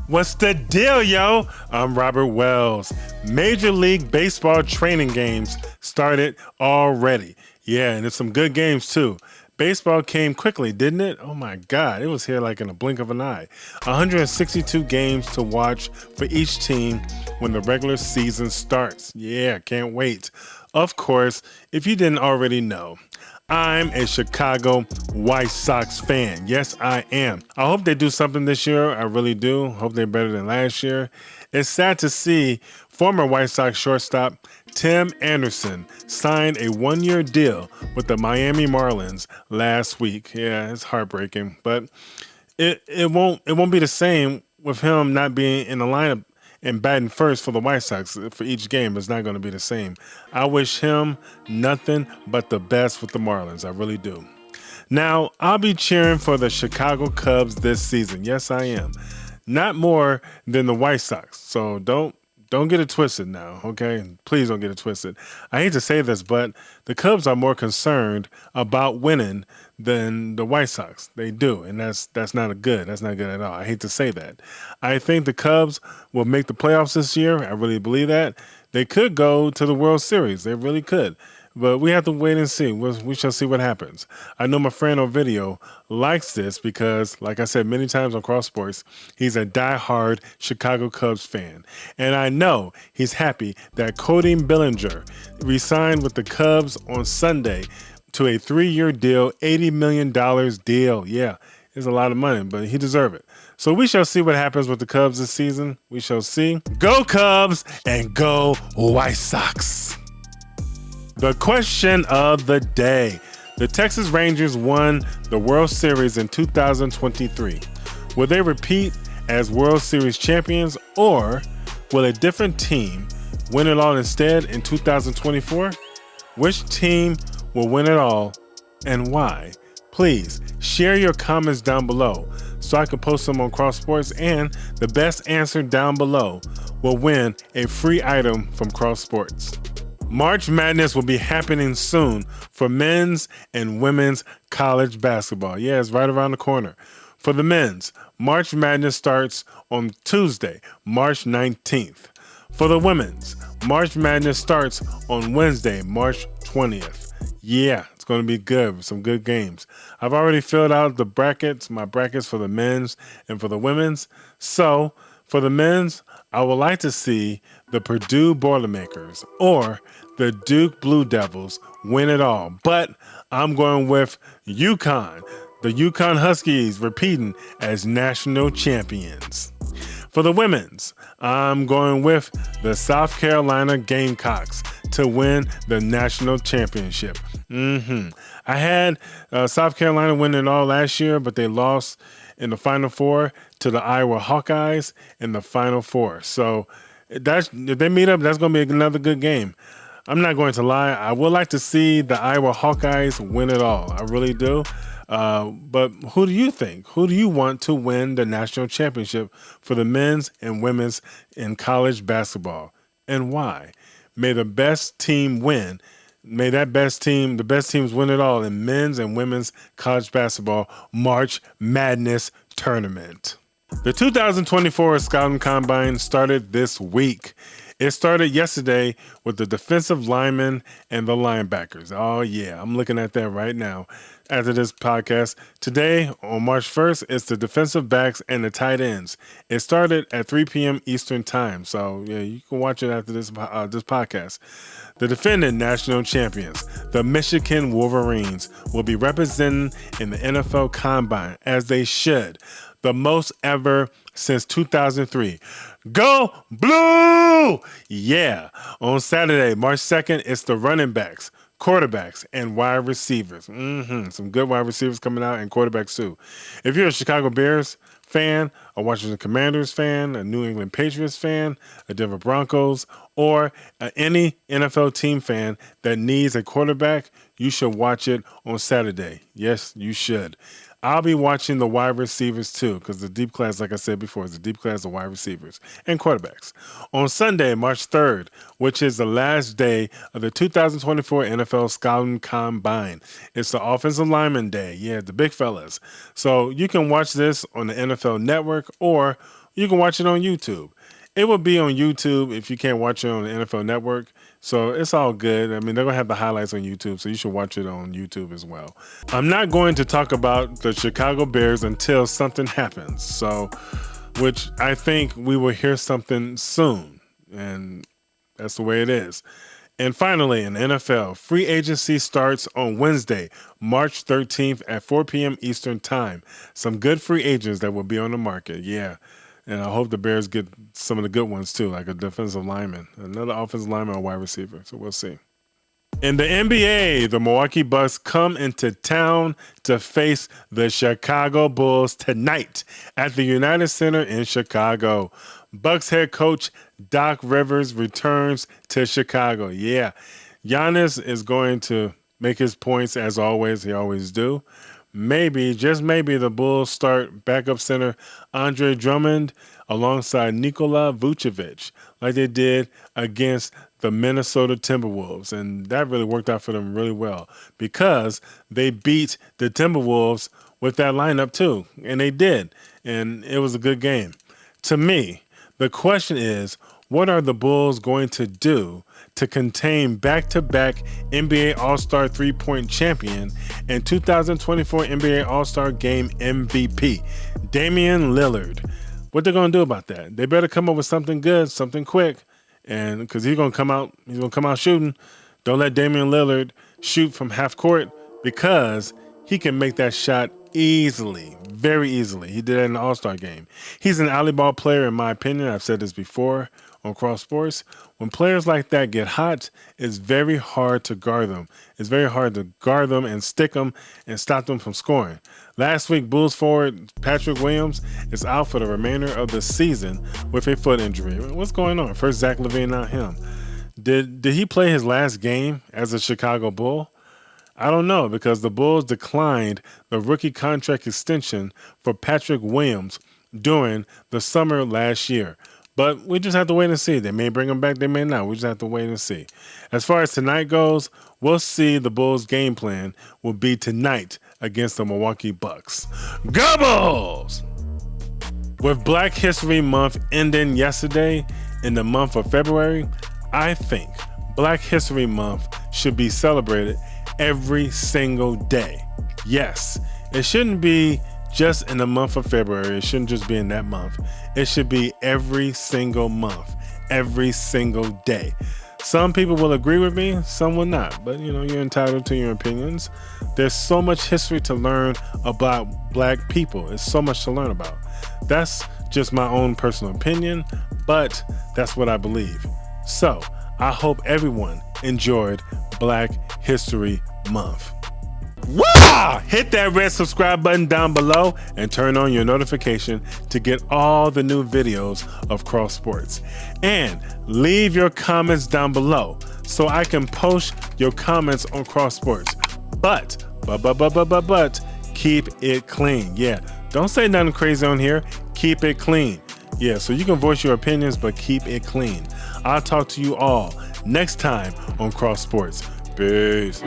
What's the deal, yo? I'm Robert Wells. Major League Baseball training games started already. Yeah, and it's some good games too. Baseball came quickly, didn't it? Oh my God, it was here like in a blink of an eye. 162 games to watch for each team when the regular season starts. Yeah, can't wait. Of course, if you didn't already know, I'm a Chicago White Sox fan. Yes, I am. I hope they do something this year. I really do. Hope they're better than last year. It's sad to see former White Sox shortstop Tim Anderson signed a one-year deal with the Miami Marlins last week. Yeah, it's heartbreaking, but it won't be the same with him not being in the lineup and batting first for the White Sox for each game. It's not going to be the same. I wish him nothing but the best with the Marlins. I really do. Now, I'll be cheering for the Chicago Cubs this season. Yes, I am. Not more than the White Sox. So don't get it twisted now, okay? Please don't get it twisted. I hate to say this, but the Cubs are more concerned about winning than the White Sox. They do, and that's not good. That's not good at all. I hate to say that. I think the Cubs will make the playoffs this year. I really believe that. They could go to the World Series. They really could. But we have to wait and see. We shall see what happens. I know my friend on video likes this because, like I said many times on Cross Sports, he's a diehard Chicago Cubs fan. And I know he's happy that Cody Bellinger re-signed with the Cubs on Sunday to a 3-year deal, $80 million deal. Yeah, it's a lot of money, but he deserves it. So we shall see what happens with the Cubs this season. We shall see. Go Cubs and go White Sox. The question of the day. The Texas Rangers won the World Series in 2023. Will they repeat as World Series champions, or will a different team win it all instead in 2024? Which team will win it all and why? Please share your comments down below so I can post them on Cross Sports, and the best answer down below will win a free item from Cross Sports. March Madness will be happening soon for men's and women's college basketball. Yeah, it's right around the corner. For the men's, March Madness starts on Tuesday, March 19th. For the women's, March Madness starts on Wednesday, March 20th. Yeah, it's going to be good. Some good games. I've already filled out my brackets for the men's and for the women's. So, for the men's, I would like to see the Purdue Boilermakers or the Duke Blue Devils win it all. But I'm going with UConn, the UConn Huskies repeating as national champions. For the women's, I'm going with the South Carolina Gamecocks to win the national championship. I had South Carolina win it all last year, but they lost in the Final Four to the Iowa Hawkeyes in the Final Four. So if they meet up, that's going to be another good game. I'm not going to lie. I would like to see the Iowa Hawkeyes win it all. I really do. But who do you think? Who do you want to win the national championship for the men's and women's in college basketball? And why? May the best team win. May the best teams win it all in men's and women's college basketball March Madness tournament. The 2024 Scouting Combine started this week. It started yesterday with the defensive linemen and the linebackers. Oh, yeah, I'm looking at that right now after this podcast. Today, on March 1st, it's the defensive backs and the tight ends. It started at 3 p.m. Eastern Time, so yeah, you can watch it after this podcast. The defending national champions, the Michigan Wolverines, will be representing in the NFL Combine, as they should. The most ever since 2003. Go Blue! Yeah. On Saturday, March 2nd, it's the running backs, quarterbacks, and wide receivers. Some good wide receivers coming out and quarterbacks too. If you're a Chicago Bears fan, a Washington Commanders fan, a New England Patriots fan, a Denver Broncos, or any NFL team fan that needs a quarterback, you should watch it on Saturday. Yes, you should. I'll be watching the wide receivers too, because the deep class, like I said before, is the deep class of wide receivers and quarterbacks. On Sunday, March 3rd, which is the last day of the 2024 NFL Scouting Combine, it's the offensive lineman day. Yeah, the big fellas. So you can watch this on the NFL Network, or you can watch it on YouTube. It will be on YouTube if you can't watch it on the NFL Network. So it's all good. I mean, they're going to have the highlights on YouTube, so you should watch it on YouTube as well. I'm not going to talk about the Chicago Bears until something happens. So, which I think we will hear something soon. And that's the way it is. And finally, in NFL, free agency starts on Wednesday, March 13th at 4 p.m. Eastern Time. Some good free agents that will be on the market. Yeah. And I hope the Bears get some of the good ones too, like a defensive lineman, another offensive lineman, or wide receiver. So we'll see. In the NBA, the Milwaukee Bucks come into town to face the Chicago Bulls tonight at the United Center in Chicago. Bucks head coach Doc Rivers returns to Chicago. Yeah, Giannis is going to make his points as always. He always do. Maybe, just maybe, the Bulls start backup center Andre Drummond alongside Nikola Vucevic like they did against the Minnesota Timberwolves. And that really worked out for them really well because they beat the Timberwolves with that lineup too. And they did. And it was a good game. To me, the question is, what are the Bulls going to do to contain back-to-back NBA All-Star three-point champion and 2024 NBA All-Star Game MVP, Damian Lillard? What they're going to do about that? They better come up with something good, something quick, and because he's going to come out shooting. Don't let Damian Lillard shoot from half court because he can make that shot easily, very easily. He did that in the All-Star game. He's an alley ball player, in my opinion. I've said this before on Cross Sports. When players like that get hot, it's very hard to guard them. It's very hard to guard them and stick them and stop them from scoring. Last week, Bulls forward Patrick Williams is out for the remainder of the season with a foot injury. What's going on? First Zach LaVine, not him. Did he play his last game as a Chicago Bull? I don't know, because the Bulls declined the rookie contract extension for Patrick Williams during the summer last year. But we just have to wait and see. They may bring him back, they may not. We just have to wait and see. As far as tonight goes, we'll see the Bulls' game plan will be tonight against the Milwaukee Bucks. Gobbles! With Black History Month ending yesterday in the month of February, I think Black History Month should be celebrated every single day. Yes, it shouldn't be just in the month of February. It shouldn't just be in that month. It should be every single month, every single day. Some people will agree with me, some will not, but you're entitled to your opinions. There's so much history to learn about Black people. There's so much to learn about. That's just my own personal opinion, but that's what I believe. So I hope everyone enjoyed Black History Month. Wow! Hit that red subscribe button down below and turn on your notification to get all the new videos of Cross Sports. And leave your comments down below so I can post your comments on Cross Sports. But keep it clean. Yeah, don't say nothing crazy on here. Keep it clean. Yeah, so you can voice your opinions, but keep it clean. I'll talk to you all next time on Cross Sports. Peace.